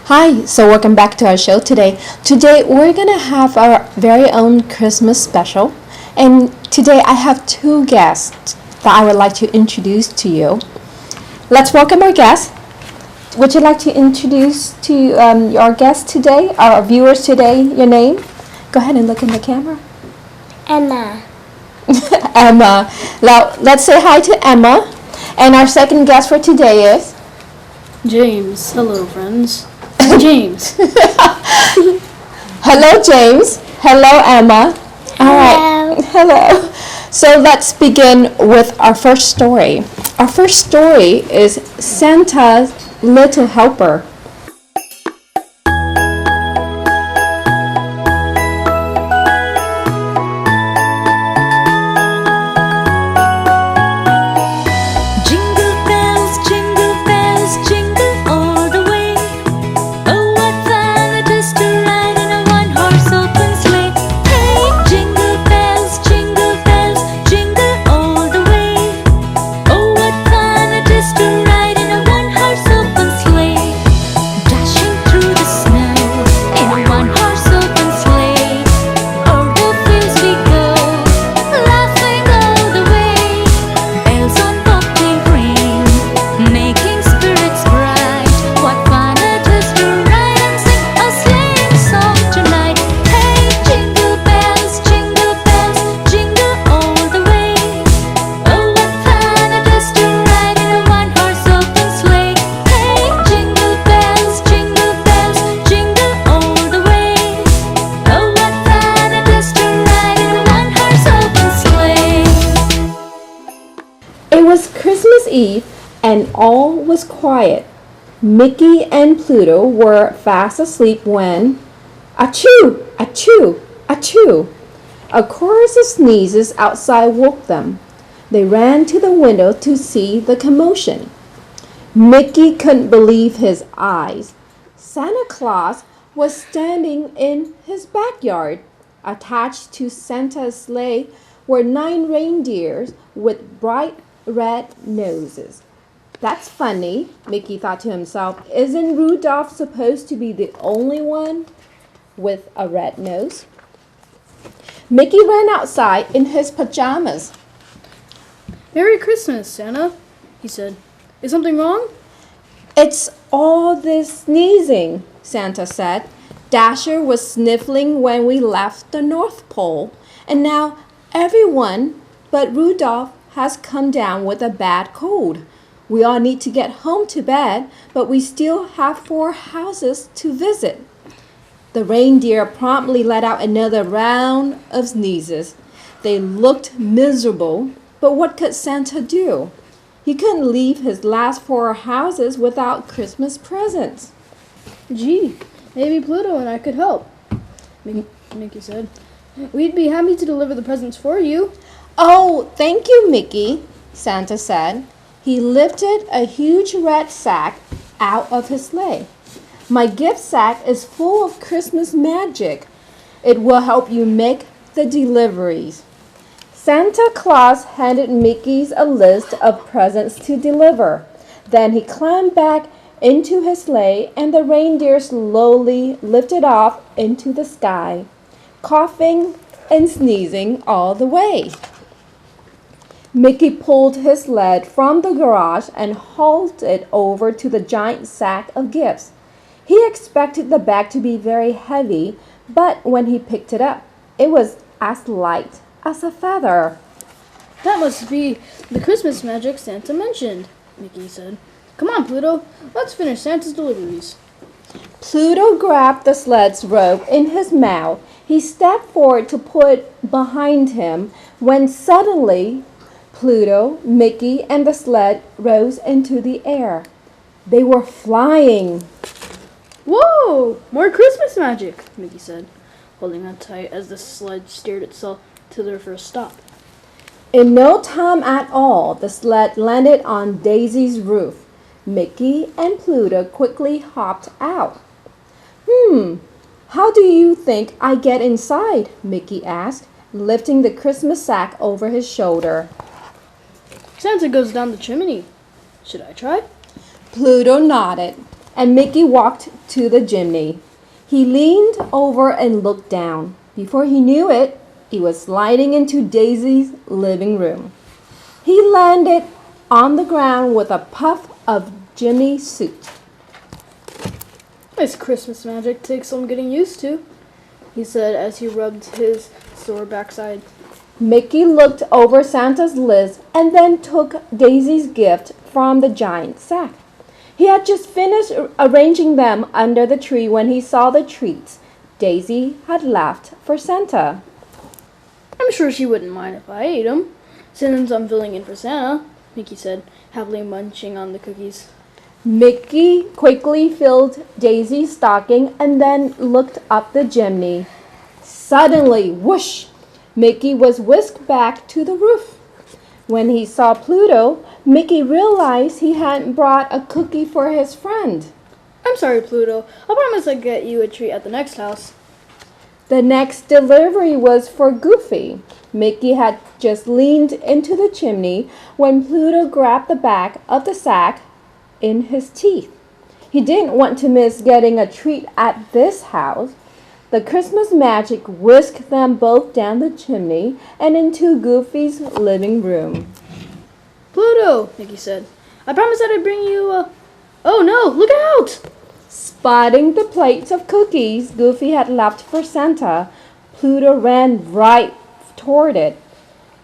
Hi, so welcome back to our show today. Today we're gonna have our very own Christmas special, and today I have two guests that I would like to introduce to you. Let's welcome our guests. Would you like to introduce to our guests today, our viewers today, your name? Go ahead and look in the camera. Emma. Emma. Now let's say hi to Emma. And our second guest for today is James. Hello, friends. James. Hello, James. Hello, Emma. All right. Hello. So let's begin with our first story. Our first story is Santa's Little Helper. Jingle bells, jingle all the way. Oh, what fun it is to ride in a one-horse open sleigh. Hey, jingle bells, jingle all the way. Oh, what fun it is to ride in a one-horse open sleigh. Dashing through the snow in a one-horse open sleigh. O'er the fields we go, laughing all the way. Bells on bobtail ring, making spirits bright. What fun it is to ride and sing a sleighing song tonight. Hey, jingle bells, jingle all the way. Oh, what fun it is to ride in a one-horse open sleigh. Hey, jingle bells, jingle all the way. Oh, what fun it is to ride in a one-horse open sleigh. It was Christmas Eve and all was quiet. Mickey and Pluto were fast asleep when achoo, achoo, achoo. A chorus of sneezes outside woke them. They ran to the window to see the commotion. Mickey couldn't believe his eyes. Santa Claus was standing in his backyard. Attached to Santa's sleigh were 9 reindeers with bright red noses. That's funny, Mickey thought to himself. Isn't Rudolph supposed to be the only one with a red nose? Mickey ran outside in his pajamas. Merry Christmas, Santa, he said. Is something wrong? It's all this sneezing, Santa said. Dasher was sniffling when we left the North Pole, and now everyone but Rudolph has come down with a bad cold. We all need to get home to bed, but we still have 4 houses to visit. The reindeer promptly let out another round of sneezes. They looked miserable, but what could Santa do? He couldn't leave his last 4 houses without Christmas presents. Gee, maybe Pluto and I could help, Mickey said. We'd be happy to deliver the presents for you. Oh, thank you, Mickey, Santa said. He lifted a huge red sack out of his sleigh. My gift sack is full of Christmas magic. It will help you make the deliveries. Santa Claus handed Mickey a list of presents to deliver. Then he climbed back into his sleigh and the reindeer slowly lifted off into the sky, coughing and sneezing all the way. Mickey pulled his sled from the garage and hauled it over to the giant sack of gifts. He expected the bag to be very heavy, but when he picked it up, it was as light as a feather. That must be the Christmas magic Santa mentioned, Mickey said. Come on, Pluto, let's finish Santa's deliveries. Pluto grabbed the sled's rope in his mouth. He stepped forward to put behind him when suddenly Pluto, Mickey, and the sled rose into the air. They were flying. Whoa! More Christmas magic, Mickey said, holding on tight as the sled steered itself to their first stop. In no time at all, the sled landed on Daisy's roof. Mickey and Pluto quickly hopped out. How do you think I get inside? Mickey asked, lifting the Christmas sack over his shoulder. Santa goes down the chimney. Should I try? Pluto nodded. and Mickey walked to the chimney. He leaned over and looked down. Before he knew it, he was sliding into Daisy's living room. He landed on the ground with a puff of Jimmy suit. This Christmas magic takes some getting used to, he said as he rubbed his sore backside. Mickey looked over Santa's list and then took Daisy's gift from the giant sack. He had just finished arranging them under the tree when he saw the treats Daisy had left for Santa. I'm sure she wouldn't mind if I ate them, since I'm filling in for Santa, Mickey said, happily munching on the cookies. Mickey quickly filled Daisy's stocking and then looked up the chimney. Suddenly, whoosh! Mickey was whisked back to the roof. When he saw Pluto, Mickey realized he hadn't brought a cookie for his friend. I'm sorry, Pluto. I'll promise I'll get you a treat at the next house. The next delivery was for Goofy. Mickey had just leaned into the chimney when Pluto grabbed the back of the sack in his teeth. He didn't want to miss getting a treat at this house. The Christmas magic whisked them both down the chimney and into Goofy's living room. Pluto, Mickey said, I promised that I'd bring you a... Oh no, look out! Spotting the plates of cookies Goofy had left for Santa, Pluto ran right toward it.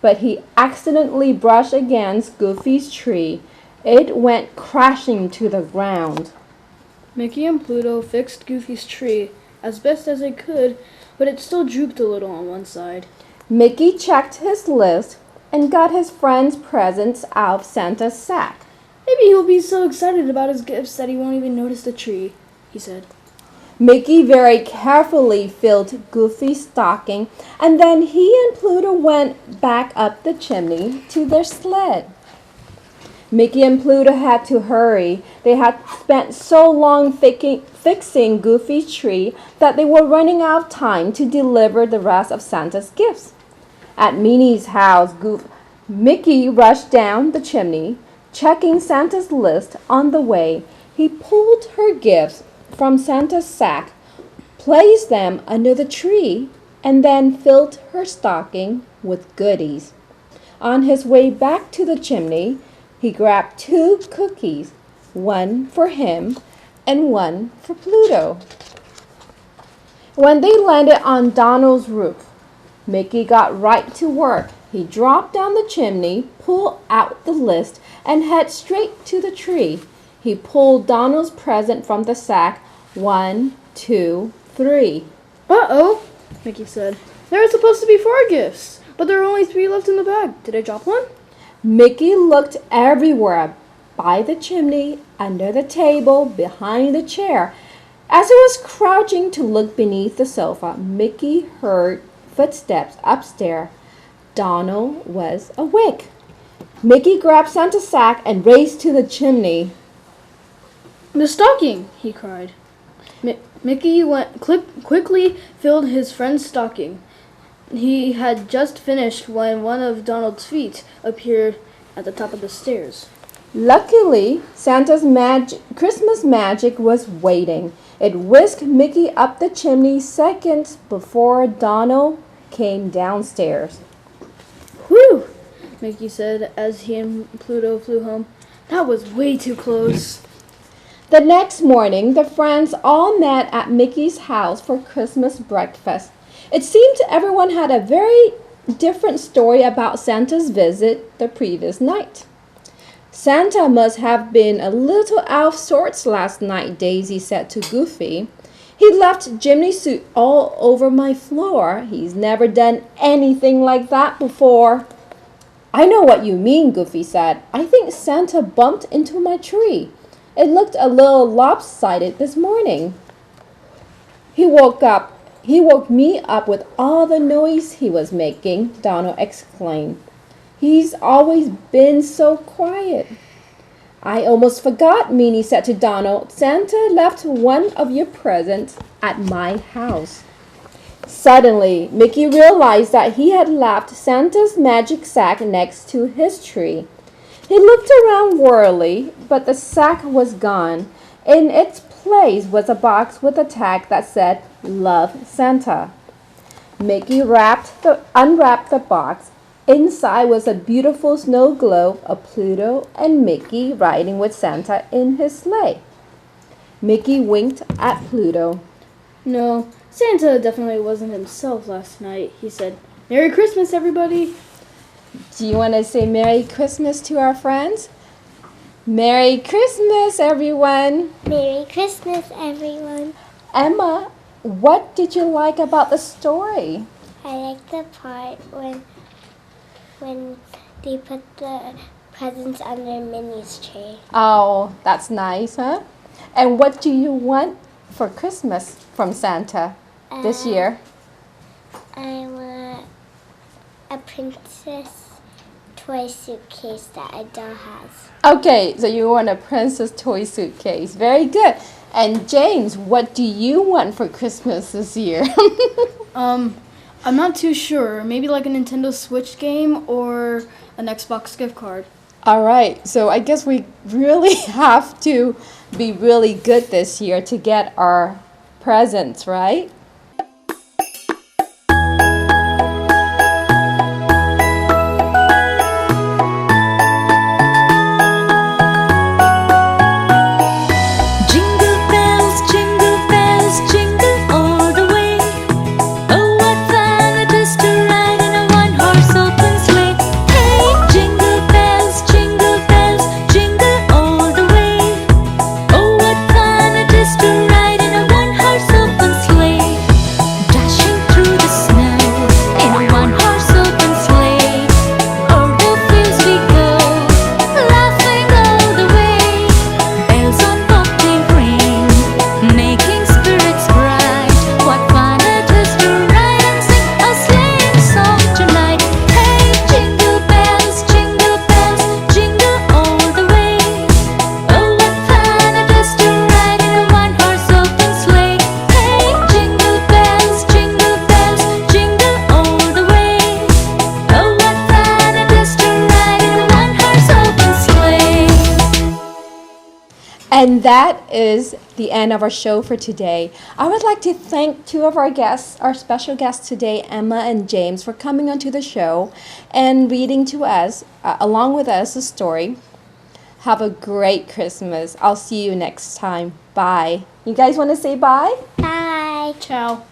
But he accidentally brushed against Goofy's tree. It went crashing to the ground. Mickey and Pluto fixed Goofy's tree as best as they could, but it still drooped a little on one side. Mickey checked his list and got his friend's presents out of Santa's sack. Maybe he'll be so excited about his gifts that he won't even notice the tree, he said. Mickey very carefully filled Goofy's stocking, and then he and Pluto went back up the chimney to their sled. Mickey and Pluto had to hurry. They had spent so long fixing Goofy's tree that they were running out of time to deliver the rest of Santa's gifts. At Minnie's house, Mickey rushed down the chimney, checking Santa's list on the way. He pulled her gifts from Santa's sack, placed them under the tree, and then filled her stocking with goodies. On his way back to the chimney, he grabbed 2 cookies, one for him and one for Pluto. When they landed on Donald's roof, Mickey got right to work. He dropped down the chimney, pulled out the list, and headed straight to the tree. He pulled Donald's present from the sack. 1, 2, 3. Uh-oh, Mickey said. There are supposed to be 4 gifts, but there are only 3 left in the bag. Did I drop one? Mickey looked everywhere, by the chimney, under the table, behind the chair. As he was crouching to look beneath the sofa, Mickey heard footsteps upstairs. Donald was awake. Mickey grabbed Santa's sack and raced to the chimney. The stocking, he cried. Mickey quickly filled his friend's stocking. He had just finished when one of Donald's feet appeared at the top of the stairs. Luckily, Santa's Christmas magic was waiting. It whisked Mickey up the chimney seconds before Donald came downstairs. Whew, Mickey said as he and Pluto flew home. That was way too close. The next morning, the friends all met at Mickey's house for Christmas breakfast. It seemed everyone had a very different story about Santa's visit the previous night. Santa must have been a little out of sorts last night, Daisy said to Goofy. He left Jimmy suit all over my floor. He's never done anything like that before. I know what you mean, Goofy said. I think Santa bumped into my tree. It looked a little lopsided this morning. He woke me up with all the noise he was making, Donald exclaimed. He's always been so quiet. I almost forgot, Minnie said to Donald. Santa left one of your presents at my house. Suddenly, Mickey realized that he had left Santa's magic sack next to his tree. He looked around warily, but the sack was gone. In its place was a box with a tag that said, Love Santa. Mickey unwrapped the box. Inside was a beautiful snow globe of Pluto and Mickey riding with Santa in his sleigh. Mickey winked at Pluto. No, Santa definitely wasn't himself last night, he said. Merry Christmas, everybody! Do you want to say Merry Christmas to our friends? Merry Christmas, everyone! Merry Christmas, everyone. Emma, what did you like about the story? I like the part when they put the presents under Minnie's tree. Oh, that's nice, huh? And what do you want for Christmas from Santa this year? I want a princess toy suitcase that Adele has. Okay, so you want a princess toy suitcase. Very good. And James, what do you want for Christmas this year? I'm not too sure. Maybe like a Nintendo Switch game or an Xbox gift card. All right, so I guess we really have to be really good this year to get our presents, right? Jingle bells, jingle all the way. Oh, what fun it is to ride in a one-horse open sleigh. Hey, jingle bells, jingle all the way. Oh, what fun it is to ride in a one-horse open sleigh. Dashing through the snow in a one-horse open sleigh. O'er the fields we go, laughing all the way. Bells on bobtail ring, making spirits bright. What fun it is to ride and sing a sleighing song tonight. Hey, jingle bells, jingle all the way. Oh, what fun it is to ride in a one-horse open sleigh. Hey, jingle bells, jingle all the way. Oh, what fun it is to ride in a one-horse open sleigh. And that is the end of our show for today. I would like to thank two of our guests, our special guests today, Emma and James, for coming onto the show and reading to us, along with us, the story. Have a great Christmas. I'll see you next time. Bye. You guys want to say bye? Bye. Ciao.